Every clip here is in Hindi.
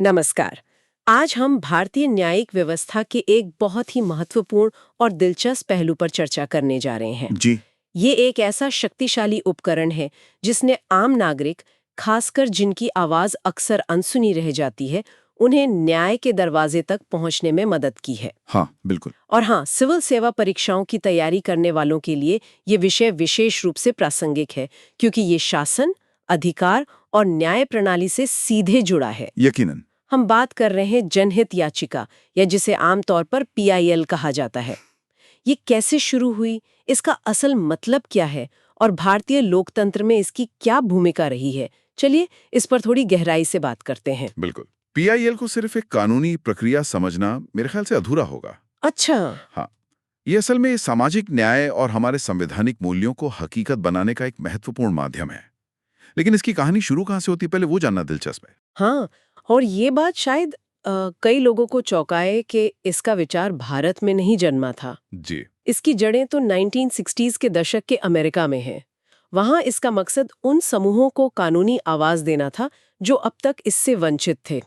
नमस्कार। आज हम भारतीय न्यायिक व्यवस्था के एक बहुत ही महत्वपूर्ण और दिलचस्प पहलू पर चर्चा करने जा रहे हैं। जी। ये एक ऐसा शक्तिशाली उपकरण है जिसने आम नागरिक, खासकर जिनकी आवाज अक्सर अनसुनी रह जाती है, उन्हें न्याय के दरवाजे तक पहुंचने में मदद की है। हाँ, बिल्कुल। और हाँ, सिविल सेवा परीक्षाओं की तैयारी करने वालों के लिए ये विषय विशेष रूप से प्रासंगिक है, क्योंकि ये शासन, अधिकार और न्याय प्रणाली से सीधे जुड़ा है। यकीनन। हम बात कर रहे हैं जनहित याचिका, या जिसे आमतौर पर पीआईएल कहा जाता है। ये कैसे शुरू हुई, इसका असल मतलब क्या है और भारतीय लोकतंत्र में इसकी क्या भूमिका रही है? चलिए इस पर थोड़ी गहराई से बात करते हैं। बिल्कुल। पीआईएल को सिर्फ एक कानूनी प्रक्रिया समझना मेरे ख्याल से अधूरा होगा। अच्छा। हाँ, ये असल में सामाजिक न्याय और हमारे संवैधानिक मूल्यों को हकीकत बनाने का एक महत्वपूर्ण माध्यम है। लेकिन इसकी कहानी शुरू कहाँ से होती है, पहले वो जानना दिलचस्प है। हाँ, और ये बात शायद कई लोगों को चौंकाए कि इसका विचार भारत में नहीं जन्मा था। जी। इसकी जड़ें तो 1960s के दशक के अमेरिका में हैं। वहाँ इसका मकसद उन समूहों को कानूनी आवाज देना था जो अब तक इससे वंचित थे,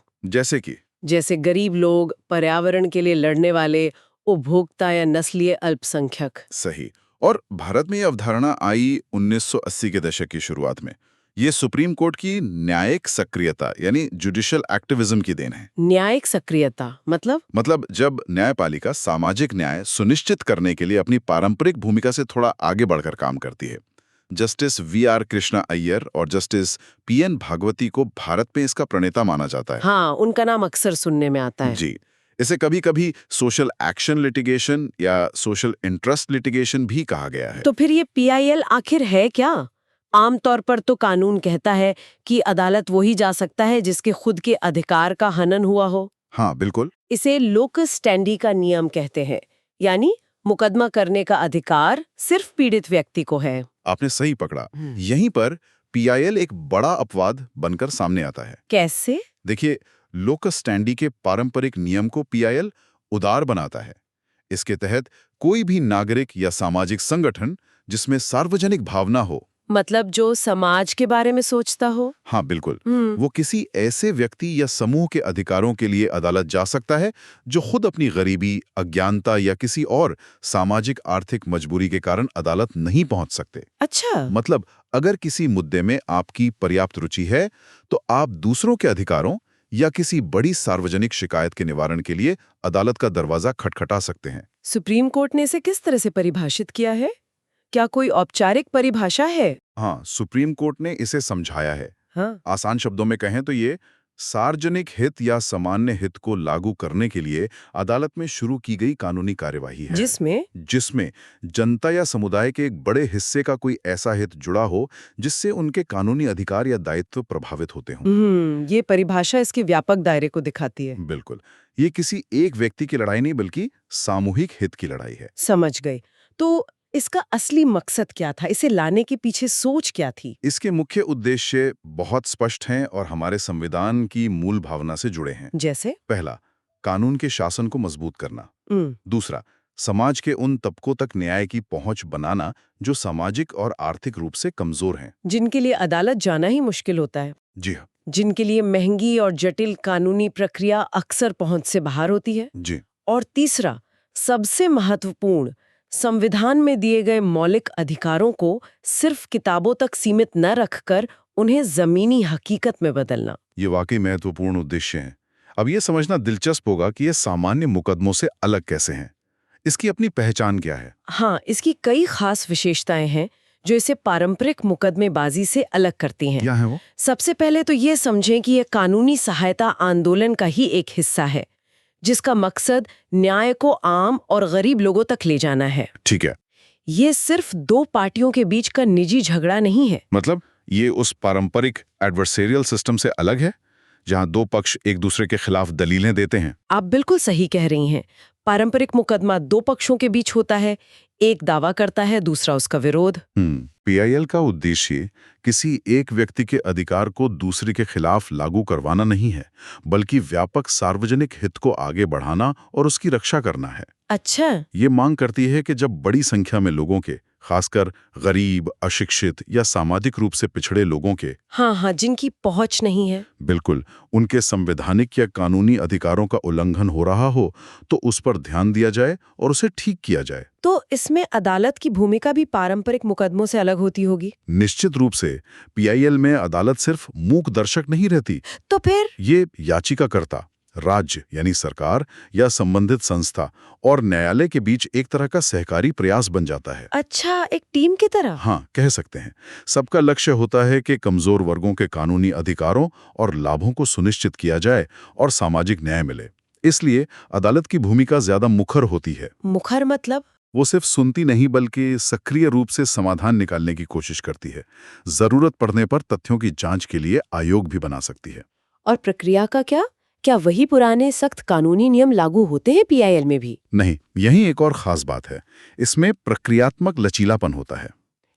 जैसे गरीब लोग, पर्यावरण के लिए लड़ने वाले, उपभोक्ता या नस्लीय अल्पसंख्यक। सही। और भारत में ये अवधारणा आई 1980 के दशक की शुरुआत में। ये सुप्रीम कोर्ट की न्यायिक सक्रियता यानी जुडिशियल एक्टिविज्म की देन है। न्यायिक सक्रियता मतलब जब न्यायपालिका सामाजिक न्याय सुनिश्चित करने के लिए अपनी पारंपरिक भूमिका से थोड़ा आगे बढ़कर काम करती है। Justice VR. कृष्णा अय्यर और जस्टिस पी.एन. भागवती को भारत में इसका प्रणेता माना जाता है। हाँ, उनका नाम अक्सर सुनने में आता है। जी। इसे कभी-कभी सोशल एक्शन लिटिगेशन या सोशल इंटरेस्ट लिटिगेशन भी कहा गया है। तो फिर ये पीआईएल आखिर है क्या? आमतौर पर तो कानून कहता है कि अदालत वही जा सकता है जिसके खुद के अधिकार का हनन हुआ हो। हाँ, बिल्कुल। इसे लोकस स्टैंडी का नियम कहते हैं, यानी मुकदमा करने का अधिकार सिर्फ पीड़ित व्यक्ति को है। आपने सही पकड़ा। यहीं पर पीआईएल एक बड़ा अपवाद बनकर सामने आता है। कैसे? देखिए, लोकस स्टैंडी के पारंपरिक नियम को पीआईएल उदार बनाता है। इसके तहत कोई भी नागरिक या सामाजिक संगठन जिसमें सार्वजनिक भावना हो, मतलब जो समाज के बारे में सोचता हो। हाँ बिल्कुल, वो किसी ऐसे व्यक्ति या समूह के अधिकारों के लिए अदालत जा सकता है जो खुद अपनी गरीबी, अज्ञानता या किसी और सामाजिक आर्थिक मजबूरी के कारण अदालत नहीं पहुंच सकते। अच्छा। मतलब अगर किसी मुद्दे में आपकी पर्याप्त रुचि है, तो आप दूसरों के अधिकारों या किसी बड़ी सार्वजनिक शिकायत के निवारण के लिए अदालत का दरवाजा खटखटा सकते हैं। सुप्रीम कोर्ट ने इसे किस तरह से परिभाषित किया है? क्या कोई औपचारिक परिभाषा है? हाँ, सुप्रीम कोर्ट ने इसे समझाया है। हाँ। आसान शब्दों में कहें तो ये सार्वजनिक हित या सामान्य हित को लागू करने के लिए अदालत में शुरू की गई कानूनी कार्यवाही है, जिसमें जनता या समुदाय के एक बड़े हिस्से का कोई ऐसा हित जुड़ा हो जिससे उनके कानूनी अधिकार या दायित्व प्रभावित होते हों। ये परिभाषा इसके व्यापक दायरे को दिखाती है। बिल्कुल। ये किसी एक व्यक्ति की लड़ाई नहीं बल्कि सामूहिक हित की लड़ाई है। समझ गई। तो इसका असली मकसद क्या था? इसे लाने के पीछे सोच क्या थी? इसके मुख्य उद्देश्य बहुत स्पष्ट हैं और हमारे संविधान की मूल भावना से जुड़े हैं। जैसे? पहला, कानून के शासन को मजबूत करना। दूसरा, समाज के उन तबकों तक न्याय की पहुंच बनाना जो सामाजिक और आर्थिक रूप से कमजोर हैं, जिनके लिए अदालत जाना ही मुश्किल होता है। जी हाँ। जिनके लिए महंगी और जटिल कानूनी प्रक्रिया अक्सर पहुंच से बाहर होती है। जी। और तीसरा, सबसे महत्वपूर्ण, संविधान में दिए गए मौलिक अधिकारों को सिर्फ किताबों तक सीमित न रखकर उन्हें जमीनी हकीकत में बदलना। ये वाकई महत्वपूर्ण उद्देश्य हैं। अब ये समझना दिलचस्प होगा कि ये सामान्य मुकदमों से अलग कैसे हैं। इसकी अपनी पहचान क्या है? हाँ, इसकी कई खास विशेषताएं हैं जो इसे पारंपरिक मुकदमेबाजी से अलग करती हैं। क्या है वो? सबसे पहले तो ये समझें कि यह कानूनी सहायता आंदोलन का ही एक हिस्सा है, जिसका मकसद न्याय को आम और गरीब लोगों तक ले जाना है। ठीक है। ये सिर्फ दो पार्टियों के बीच का निजी झगड़ा नहीं है। मतलब ये उस पारंपरिक एडवर्सेरियल सिस्टम से अलग है जहां दो पक्ष एक दूसरे के खिलाफ दलीलें देते हैं। आप बिल्कुल सही कह रही हैं। पारंपरिक मुकदमा दो पक्षों के बीच होता है, एक दावा करता है, दूसरा उसका विरोध। पीआईएल का उद्देश्य किसी एक व्यक्ति के अधिकार को दूसरे के खिलाफ लागू करवाना नहीं है, बल्कि व्यापक सार्वजनिक हित को आगे बढ़ाना और उसकी रक्षा करना है। अच्छा। ये मांग करती है कि जब बड़ी संख्या में लोगों के, खासकर गरीब, अशिक्षित या सामाजिक रूप से पिछड़े लोगों के। हाँ हाँ, जिनकी पहुंच नहीं है। बिल्कुल, उनके संवैधानिक या कानूनी अधिकारों का उल्लंघन हो रहा हो तो उस पर ध्यान दिया जाए और उसे ठीक किया जाए। तो इसमें अदालत की भूमिका भी पारंपरिक मुकदमों से अलग होती होगी? निश्चित रूप से। पीआईएल में अदालत सिर्फ मूक दर्शक नहीं रहती। तो फिर ये याचिकाकर्ता, राज्य यानी सरकार या संबंधित संस्था और न्यायालय के बीच एक तरह का सहकारी प्रयास बन जाता है। अच्छा, एक टीम की तरह। हाँ, कह सकते हैं। सबका लक्ष्य होता है कि कमजोर वर्गों के कानूनी अधिकारों और लाभों को सुनिश्चित किया जाए और सामाजिक न्याय मिले। इसलिए अदालत की भूमिका ज्यादा मुखर होती है। मुखर मतलब? वो सिर्फ सुनती नहीं बल्कि सक्रिय रूप से समाधान निकालने की कोशिश करती है। जरूरत पड़ने पर तथ्यों की जांच के लिए आयोग भी बना सकती है। और प्रक्रिया का क्या वही पुराने सख्त कानूनी नियम लागू होते हैं पीआईएल में भी? नहीं, यही एक और खास बात है। इसमें प्रक्रियात्मक लचीलापन होता है।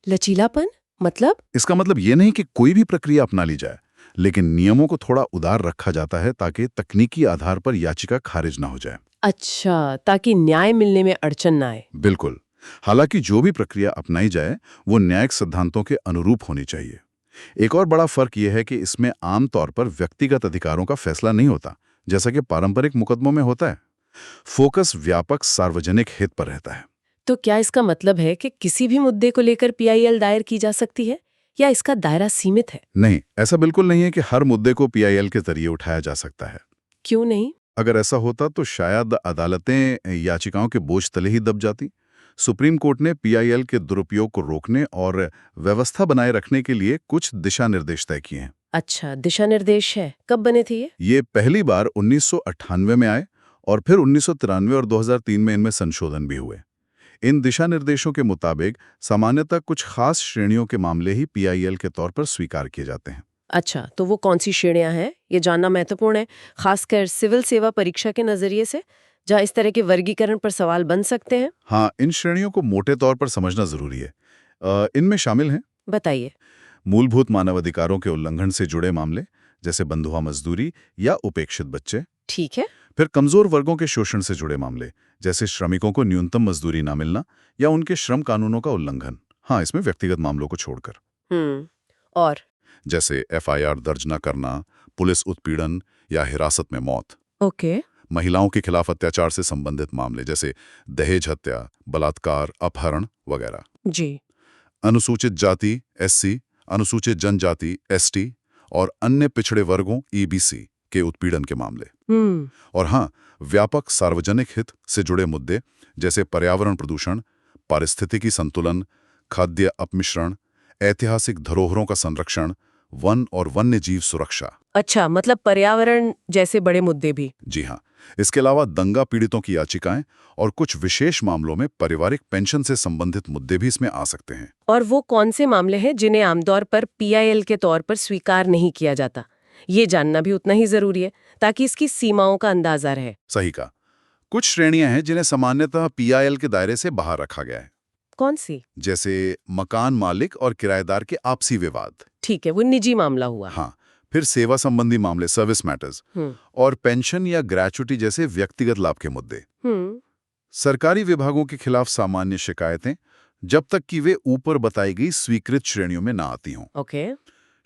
लचीलापन मतलब? इसका मतलब ये नहीं कि कोई भी प्रक्रिया अपना ली जाए, लेकिन नियमों को थोड़ा उदार रखा जाता है ताकि तकनीकी आधार पर याचिका खारिज ना हो जाए। अच्छा, ताकि न्याय मिलने में अड़चन ना आए। बिल्कुल। हालांकि जो भी प्रक्रिया अपनाई जाए वो न्यायिक सिद्धांतों के अनुरूप होनी चाहिए। एक और बड़ा फर्क यह है कि इसमें आमतौर पर व्यक्तिगत अधिकारों का फैसला नहीं होता, जैसा कि पारंपरिक मुकदमों में होता है। फोकस व्यापक सार्वजनिक हित पर रहता है। तो क्या इसका मतलब है कि किसी भी मुद्दे को लेकर पीआईएल दायर की जा सकती है या इसका दायरा सीमित है? नहीं, ऐसा बिल्कुल नहीं है कि हर मुद्दे को पीआईएल के जरिए उठाया जा सकता है। क्यों नहीं? अगर ऐसा होता तो शायद अदालतें याचिकाओं के बोझ तले ही दब जाती। सुप्रीम कोर्ट ने पीआईएल के दुरुपयोग को रोकने और व्यवस्था बनाए रखने के लिए कुछ दिशा निर्देश तय किए हैं। अच्छा, दिशा निर्देश है। कब बने थे ये? ये पहली बार 1998 में आए और फिर 1993 और 2003 में इनमें संशोधन भी हुए। इन दिशा निर्देशों के मुताबिक सामान्यतः कुछ खास श्रेणियों के मामले ही पीआईएल के तौर पर स्वीकार किए जाते हैं। अच्छा, तो वो कौन सी श्रेणियां हैं? ये जानना महत्वपूर्ण है, खासकर सिविल सेवा परीक्षा के नजरिए से, जहाँ इस तरह के वर्गीकरण पर सवाल बन सकते हैं। हाँ, इन श्रेणियों को मोटे तौर पर समझना जरूरी है। इनमें शामिल हैं, बताइए। मूलभूत मानवाधिकारों के उल्लंघन से जुड़े मामले, जैसे बंधुआ मजदूरी या उपेक्षित बच्चे। ठीक है। फिर कमजोर वर्गों के शोषण से जुड़े मामले, जैसे श्रमिकों को न्यूनतम मजदूरी ना मिलना या उनके श्रम कानूनों का उल्लंघन। हाँ, इसमें व्यक्तिगत मामलों को छोड़कर। और जैसे एफआईआर दर्ज न करना, पुलिस उत्पीड़न या हिरासत में मौत। ओके। महिलाओं के खिलाफ अत्याचार से संबंधित मामले, जैसे दहेज हत्या, बलात्कार, अपहरण वगैरह। जी। अनुसूचित जाति एससी, अनुसूचित जनजाति एसटी और अन्य पिछड़े वर्गों ईबीसी के उत्पीड़न के मामले। और हाँ, व्यापक सार्वजनिक हित से जुड़े मुद्दे, जैसे पर्यावरण प्रदूषण, पारिस्थितिकी संतुलन, खाद्य अपमिश्रण, ऐतिहासिक धरोहरों का संरक्षण, वन और वन्य जीव सुरक्षा। अच्छा, मतलब पर्यावरण जैसे बड़े मुद्दे भी? जी हाँ। इसके अलावा दंगा पीड़ितों की याचिकाएं और कुछ विशेष मामलों में पारिवारिक पेंशन से संबंधित मुद्दे भी इसमें आ सकते हैं। और वो कौन से मामले हैं जिन्हें आमतौर पर पीआईएल के तौर पर स्वीकार नहीं किया जाता? ये जानना भी उतना ही जरूरी है ताकि इसकी सीमाओं का अंदाजा रहे। सही कहा। कुछ श्रेणियां हैं जिन्हें सामान्यतः पीआईएल के दायरे से बाहर रखा गया है। कौन सी? जैसे मकान मालिक और किराएदार के आपसी विवाद। ठीक है, वो निजी मामला हुआ। हाँ। फिर सेवा संबंधी मामले, सर्विस मैटर्स, और पेंशन या ग्रेच्युटी जैसे व्यक्तिगत लाभ के मुद्दे। सरकारी विभागों के खिलाफ सामान्य शिकायतें, जब तक कि वे ऊपर बताई गई स्वीकृत श्रेणियों में ना आती हों। ओके।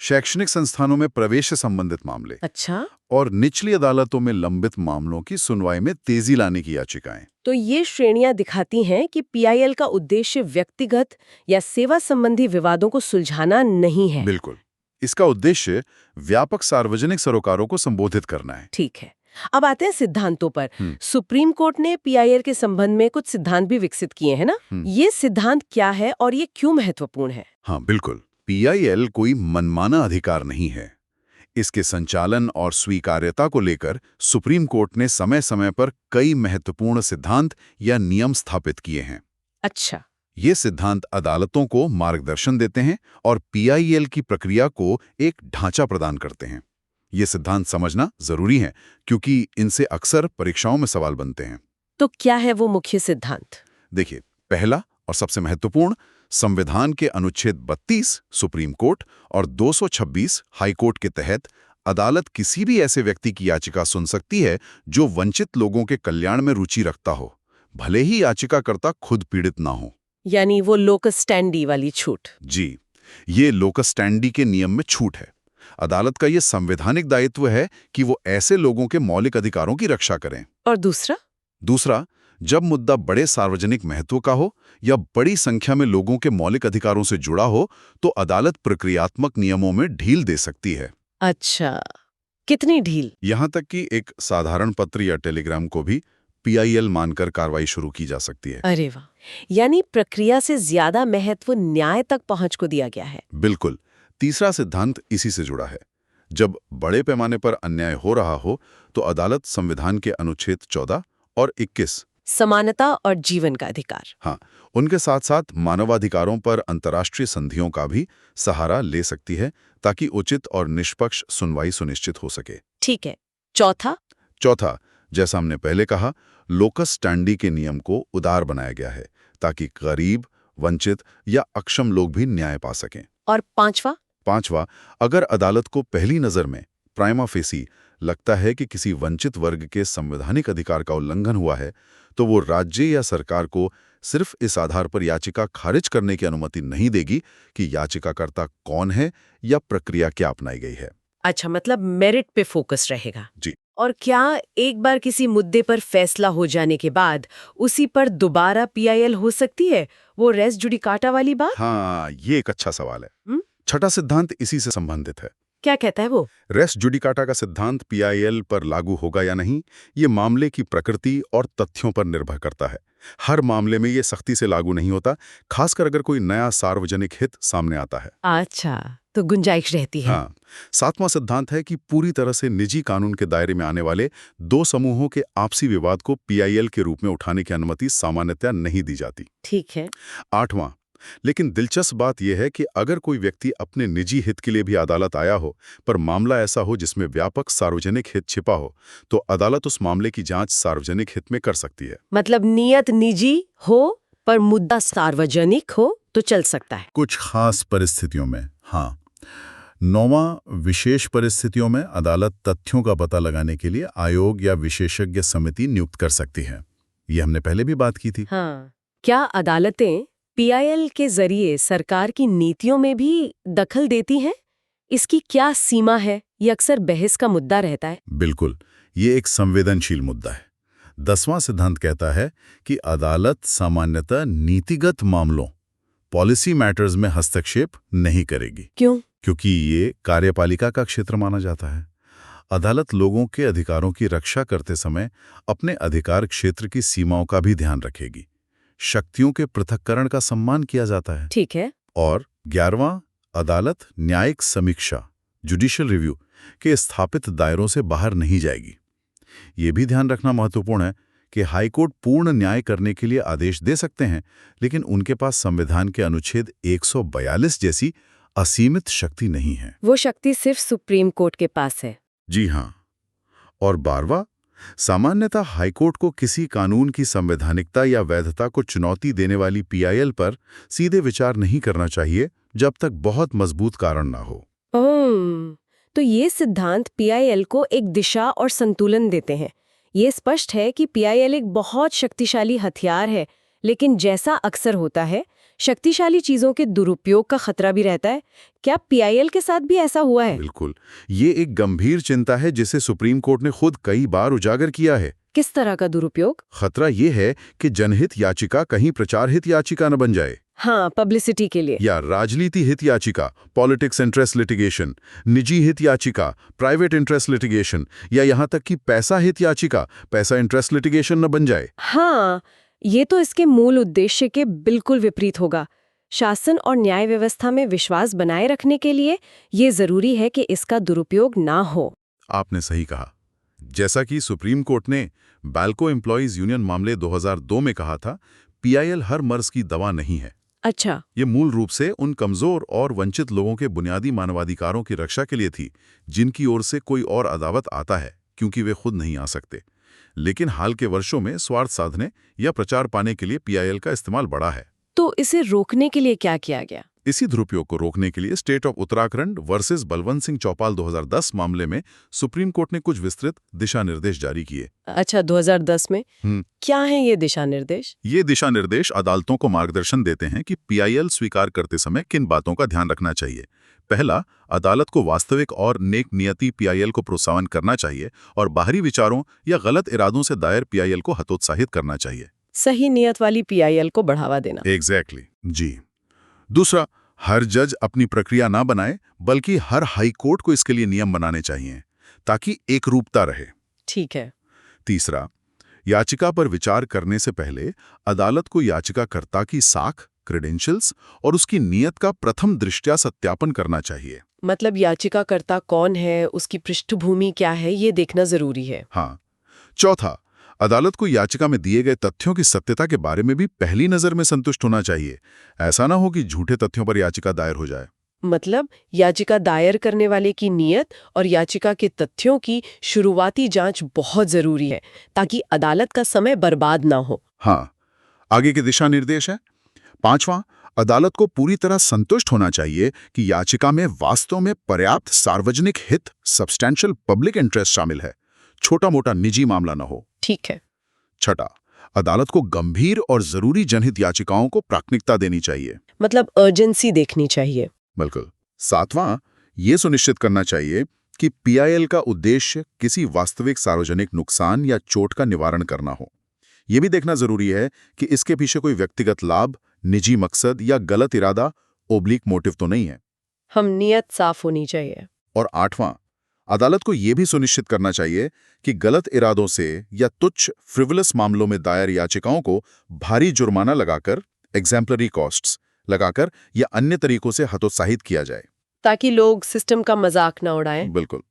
शैक्षणिक संस्थानों में प्रवेश से संबंधित मामले। अच्छा। और निचली अदालतों में लंबित मामलों की सुनवाई में तेजी लाने की याचिकाएं। तो ये श्रेणियां दिखाती हैं कि पीआईएल का उद्देश्य व्यक्तिगत या सेवा संबंधी विवादों को सुलझाना नहीं है। बिल्कुल। इसका उद्देश्य व्यापक सार्वजनिक सरोकारों को संबोधित करना है। ठीक है। अब आते हैं सिद्धांतों पर। सुप्रीम कोर्ट ने पीआईएल के संबंध में कुछ सिद्धांत भी विकसित किए हैं ना? ये सिद्धांत क्या है और ये क्यों महत्वपूर्ण है? हाँ, बिल्कुल। पीआईएल कोई मनमाना अधिकार नहीं है। इसके संचालन और स्वीकार्यता को लेकर सुप्रीम कोर्ट ने समय समय पर कई महत्वपूर्ण सिद्धांत या नियम स्थापित किए हैं। अच्छा। ये सिद्धांत अदालतों को मार्गदर्शन देते हैं और पीआईएल की प्रक्रिया को एक ढांचा प्रदान करते हैं। ये सिद्धांत समझना जरूरी है क्योंकि इनसे अक्सर परीक्षाओं में सवाल बनते हैं। तो क्या है वो मुख्य सिद्धांत? देखिए, पहला और सबसे महत्वपूर्ण, संविधान के अनुच्छेद 32 सुप्रीम कोर्ट और 226 हाई कोर्ट के तहत अदालत किसी भी ऐसे व्यक्ति की याचिका सुन सकती है जो वंचित लोगों के कल्याण में रुचि रखता हो, भले ही याचिकाकर्ता खुद पीड़ित ना हो। यानी वो लोकस स्टैंडी वाली छूट। जी, ये लोकस स्टैंडी के नियम में छूट है। अदालत का ये संवैधानिक दायित्व है कि वो ऐसे लोगों के मौलिक अधिकारों की रक्षा करें। और दूसरा, जब मुद्दा बड़े सार्वजनिक महत्व का हो या बड़ी संख्या में लोगों के मौलिक अधिकारों से जुड़ा हो, तो अदालत प्रक्रियात्मक नियमों में ढील दे सकती है। अच्छा, कितनी ढील? यहाँ तक कि एक साधारण पत्र या टेलीग्राम को भी PIL मानकर कार्रवाई शुरू की जा सकती है। अरे वाह, यानी प्रक्रिया से ज्यादा महत्व न्याय तक पहुंच को दिया गया है। बिल्कुल। तीसरा सिद्धांत इसी से जुड़ा है। जब बड़े पैमाने पर अन्याय हो रहा हो, तो अदालत संविधान के अनुच्छेद 14 और 21 समानता और जीवन का अधिकार, हाँ, उनके साथ साथ मानवाधिकारों पर अंतर्राष्ट्रीय संधियों का भी सहारा ले सकती है, ताकि उचित और निष्पक्ष सुनवाई सुनिश्चित हो सके। ठीक है। चौथा, जैसा हमने पहले कहा, लोकस स्टैंडी के नियम को उदार बनाया गया है, ताकि गरीब, वंचित या अक्षम लोग भी न्याय पा सकें। और पांचवा, अगर अदालत को पहली नजर में प्राइमा फेसी लगता है कि किसी वंचित वर्ग के संवैधानिक अधिकार का उल्लंघन हुआ है, तो वो राज्य या सरकार को सिर्फ इस आधार पर याचिका खारिज करने की अनुमति नहीं देगी कि याचिकाकर्ता कौन है या प्रक्रिया क्या अपनाई गई है। अच्छा, मतलब मेरिट पे फोकस रहेगा। जी। और क्या एक बार किसी मुद्दे पर फैसला हो जाने के बाद उसी पर दोबारा PIL हो सकती है, वो रेस जुडिकाटा वाली बात? हाँ, ये एक अच्छा सवाल है। छठा सिद्धांत इसी से संबंधित है। क्या कहता है वो? रेस जुडिकाटा का सिद्धांत PIL पर लागू होगा या नहीं, ये मामले की प्रकृति और तथ्यों पर निर्भर करता है। हर मामले में ये सख्ती से लागू नहीं होता, खासकर अगर कोई नया सार्वजनिक हित सामने आता है। अच्छा, तो गुंजाइश रहती है। हाँ। सातवां सिद्धांत है कि पूरी तरह से निजी कानून के दायरे में आने वाले दो समूहों के आपसी विवाद को PIL के रूप में उठाने की अनुमति सामान्यतया नहीं दी जाती। ठीक है। आठवां, लेकिन दिलचस्प बात यह है कि अगर कोई व्यक्ति अपने निजी हित के लिए भी अदालत आया हो, पर मामला ऐसा हो जिसमें व्यापक सार्वजनिक हित छिपा हो, तो अदालत उस मामले की जांच सार्वजनिक हित में कर सकती है। मतलब नियत निजी हो पर मुद्दा सार्वजनिक हो तो चल सकता है। कुछ खास परिस्थितियों में, हाँ। 9वां, विशेष परिस्थितियों में अदालत तथ्यों का पता लगाने के लिए आयोग या विशेषज्ञ समिति नियुक्त कर सकती है। ये हमने पहले भी बात की थी। हाँ। क्या अदालतें PIL के जरिए सरकार की नीतियों में भी दखल देती हैं? इसकी क्या सीमा है? ये अक्सर बहस का मुद्दा रहता है। बिल्कुल, ये एक संवेदनशील मुद्दा है। 10वां सिद्धांत कहता है कि अदालत सामान्यतः नीतिगत मामलों, पॉलिसी मैटर्स में हस्तक्षेप नहीं करेगी। क्यों? क्योंकि ये कार्यपालिका का क्षेत्र माना जाता है। अदालत लोगों के अधिकारों की रक्षा करते समय अपने अधिकार क्षेत्र की सीमाओं का भी ध्यान रखेगी। शक्तियों के पृथक्करण का सम्मान किया जाता है। ठीक है। और 11वां, अदालत न्यायिक समीक्षा, जुडिशियल रिव्यू के स्थापित दायरों से बाहर नहीं जाएगी। ये भी ध्यान रखना महत्वपूर्ण है कि हाईकोर्ट पूर्ण न्याय करने के लिए आदेश दे सकते हैं, लेकिन उनके पास संविधान के अनुच्छेद 142 जैसी असीमित शक्ति नहीं है। वो शक्ति सिर्फ सुप्रीम कोर्ट के पास है। जी हाँ। और 12वां, सामान्यतः हाईकोर्ट को किसी कानून की संवैधानिकता या वैधता को चुनौती देने वाली PIL पर सीधे विचार नहीं करना चाहिए जब तक बहुत मजबूत कारण ना हो। तो ये सिद्धांत PIL को एक दिशा और संतुलन देते हैं। ये स्पष्ट है कि PIL एक बहुत शक्तिशाली हथियार है, लेकिन जैसा अक्सर होता है, शक्तिशाली चीजों के दुरुपयोग का खतरा भी रहता है। क्या PIL के साथ भी ऐसा हुआ है? बिल्कुल, ये एक गंभीर चिंता है जिसे सुप्रीम कोर्ट ने खुद कई बार उजागर किया है। किस तरह का दुरुपयोग? खतरा ये है कि जनहित याचिका कहीं प्रचार हित याचिका न बन जाए। हाँ, पब्लिसिटी के लिए। या राजनीति हित याचिका, पॉलिटिक्स इंटरेस्ट लिटिगेशन, निजी हित याचिका, प्राइवेट इंटरेस्ट लिटिगेशन, या यहाँ तक कि पैसा हित याचिका, पैसा इंटरेस्ट लिटिगेशन न बन जाए। हाँ, ये तो इसके मूल उद्देश्य के बिल्कुल विपरीत होगा। शासन और न्याय व्यवस्था में विश्वास बनाए रखने के लिए ये जरूरी है कि इसका दुरुपयोग ना हो। आपने सही कहा। जैसा कि सुप्रीम कोर्ट ने बैल्को एम्प्लॉइज यूनियन मामले 2002 में कहा था, PIL हर मर्ज की दवा नहीं है। अच्छा। ये मूल रूप से उन कमजोर और वंचित लोगों के बुनियादी मानवाधिकारों की रक्षा के लिए थी, जिनकी ओर से कोई और अदावत आता है क्योंकि वे खुद नहीं आ सकते। लेकिन हाल के वर्षों में स्वार्थ साधने या प्रचार पाने के लिए PIL का इस्तेमाल बढ़ा है। तो इसे रोकने के लिए क्या किया गया? इसी दुरुपयोग को रोकने के लिए state of Uttarakhand versus Balwant Singh Chaupal 2010 मामले में सुप्रीम कोर्ट ने कुछ विस्तृत दिशा निर्देश जारी किए। अच्छा, 2010 में क्या है ये दिशा निर्देश? ये दिशा निर्देश अदालतों को मार्गदर्शन देते हैं कि पीआईएल स्वीकार करते समय किन बातों का ध्यान रखना चाहिए। पहला, अदालत को वास्तविक और नेक नियति पीआईएल को प्रोत्साहन करना चाहिए और बाहरी विचारों या गलत इरादों से दायर पीआईएल को हतोत्साहित करना चाहिए। सही नियत वाली पीआईएल को बढ़ावा देना। एग्जैक्टली जी। दूसरा, हर जज अपनी प्रक्रिया ना बनाए, बल्कि हर हाई कोर्ट को इसके लिए नियम बनाने चाहिए ताकि एकरूपता रहे। ठीक है। तीसरा, याचिका पर विचार करने से पहले अदालत को याचिकाकर्ता की साख, क्रेडेंशियल्स और उसकी नियत का प्रथम दृष्टया सत्यापन करना चाहिए। मतलब याचिकाकर्ता कौन है, उसकी पृष्ठभूमि क्या है, ये देखना जरूरी है। हाँ। चौथा, अदालत को याचिका में दिए गए तथ्यों की सत्यता के बारे में भी पहली नजर में संतुष्ट होना चाहिए। ऐसा ना हो कि झूठे तथ्यों पर याचिका दायर हो जाए। मतलब याचिका दायर करने वाले की नियत और याचिका के तथ्यों की शुरुआती जांच बहुत जरूरी है ताकि अदालत का समय बर्बाद ना हो। हाँ। आगे के दिशा निर्देश है। पांचवां, अदालत को पूरी तरह संतुष्ट होना चाहिए कि याचिका में वास्तव में पर्याप्त सार्वजनिक हित, सब्सटैंशियल पब्लिक इंटरेस्ट शामिल है, छोटा मोटा निजी मामला न हो। ठीक है। छठा, अदालत को गंभीर और जरूरी जनहित याचिकाओं को प्राथमिकता देनी चाहिए। मतलब अर्जेंसी देखनी चाहिए। बिल्कुल। सातवां, ये सुनिश्चित करना चाहिए कि पीआईएल का उद्देश्य किसी वास्तविक सार्वजनिक नुकसान या चोट का निवारण करना हो। यह भी देखना जरूरी है कि इसके पीछे कोई व्यक्तिगत लाभ, निजी मकसद या गलत इरादा, ओब्लिक मोटिव तो नहीं है। हम नियत साफ होनी चाहिए। और आठवां, अदालत को यह भी सुनिश्चित करना चाहिए कि गलत इरादों से या तुच्छ फ्रिवलस मामलों में दायर याचिकाओं को भारी जुर्माना लगाकर, एग्जाम्पलरी कॉस्ट्स लगाकर या अन्य तरीकों से हतोत्साहित किया जाए, ताकि लोग सिस्टम का मजाक न उड़ाएं। बिल्कुल।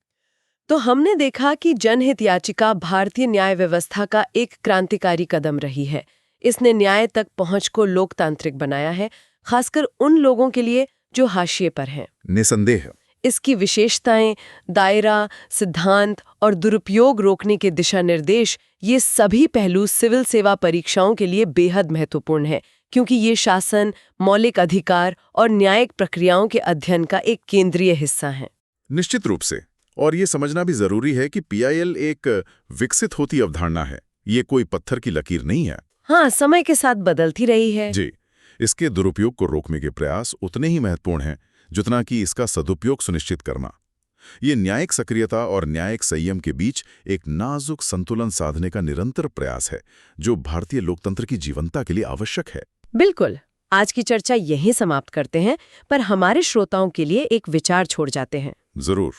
तो हमने देखा कि जनहित याचिका भारतीय न्याय व्यवस्था का एक क्रांतिकारी कदम रही है। इसने न्याय तक पहुंच को लोकतांत्रिक बनाया है, खासकर उन लोगों के लिए जो हाशिए पर हैं। निसंदेह। इसकी विशेषताएं, दायरा, सिद्धांत और दुरुपयोग रोकने के दिशा निर्देश, ये सभी पहलू सिविल सेवा परीक्षाओं के लिए बेहद महत्वपूर्ण है, क्योंकि ये शासन, मौलिक अधिकार और न्यायिक प्रक्रियाओं के अध्ययन का एक केंद्रीय हिस्सा है। निश्चित रूप से। और ये समझना भी जरूरी है कि पीआईएल एक विकसित होती अवधारणा है, ये कोई पत्थर की लकीर नहीं है। हाँ, समय के साथ बदलती रही है। जी। इसके दुरुपयोग को रोकने के प्रयास उतने ही महत्वपूर्ण हैं जितना कि इसका सदुपयोग सुनिश्चित करना। ये न्यायिक सक्रियता और न्यायिक संयम के बीच एक नाजुक संतुलन साधने का निरंतर प्रयास है, जो भारतीय लोकतंत्र की जीवंतता के लिए आवश्यक है। बिल्कुल। आज की चर्चा यहीं समाप्त करते हैं, पर हमारे श्रोताओं के लिए एक विचार छोड़ जाते हैं। जरूर।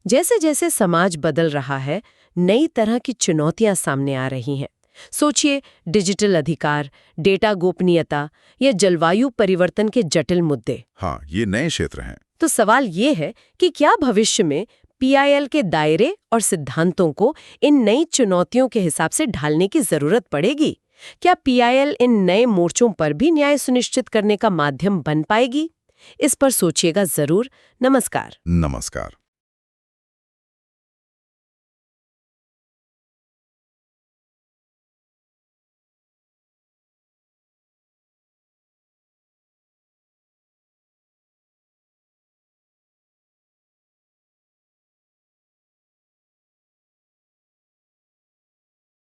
जैसे जैसे समाज बदल रहा है, नई तरह की चुनौतियां सामने आ रही हैं। सोचिए, डिजिटल अधिकार, डेटा गोपनीयता या जलवायु परिवर्तन के जटिल मुद्दे। हाँ, ये नए क्षेत्र हैं। तो सवाल ये है कि क्या भविष्य में पीआईएल के दायरे और सिद्धांतों को इन नई चुनौतियों के हिसाब से ढालने की जरूरत पड़ेगी? क्या पीआईएल इन नए मोर्चों पर भी न्याय सुनिश्चित करने का माध्यम बन पाएगी? इस पर सोचिएगा जरूर। नमस्कार। नमस्कार।